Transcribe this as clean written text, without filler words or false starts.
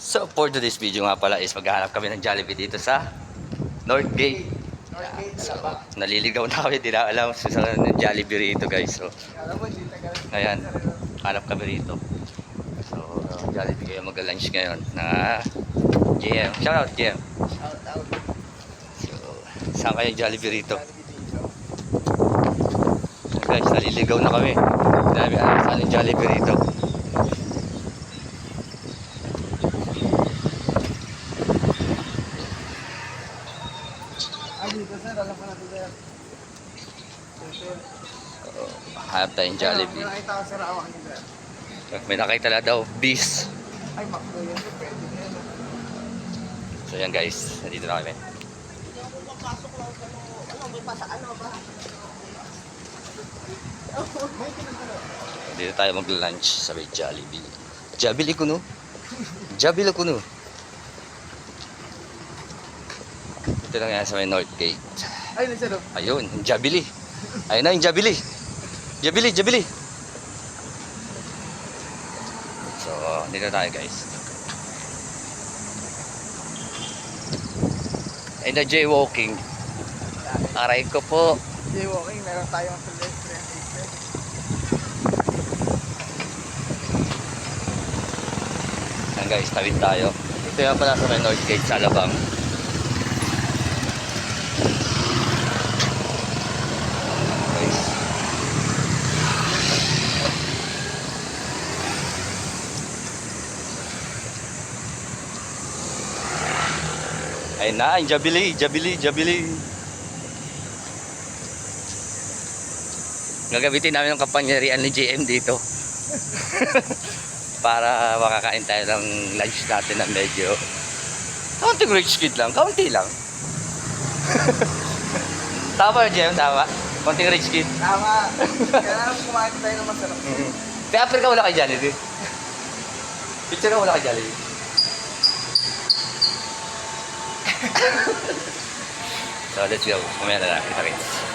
So for today's video nga pala is maghahanap kami ng Jollibee dito sa North Gate. So, naliligaw na kami, di na alam sa ng Jollibee rito guys. So, ayan, hanap kami rito. So, Jollibee kayo mag-lunch ngayon na GM. Shout out GM. So, saan kayo Jollibee rito? So, guys, naliligaw na kami. Dami alam saan yung Jollibee rito. Hanap tayong Jollibee. May nakita na daw, Beast. So yan guys, nandito na kami. Dito tayo mag-lunch sa may Jollibee. Jollibee kuno. Jollibee kuno. Ito lang yan sa may North Gate. Ayun, yung Jollibee. Ayun na yung Jollibee. Jollibee. So, dito tayo guys. Ay na jaywalking. Aray ko po. Jaywalking, meron tayong pedestrian exit. Yan guys, tawid tayo. Ito yan pala sa may North Gate sa Alabang. Ayun na, yung Jollibee. Gagamitin namin yung kapangyarihan ni JM dito. Para makakain tayo ng lunch natin na medyo kaunting rich kid lang, kaunti lang. Tama JM, tama? Kaunting rich kid. Tama. Kailangan kumain tayo ng masarap. Kaya after ka wala kay Jollibee. Picture ka wala kay Jollibee. So let's go. Mamaya na lang. Kita-kits.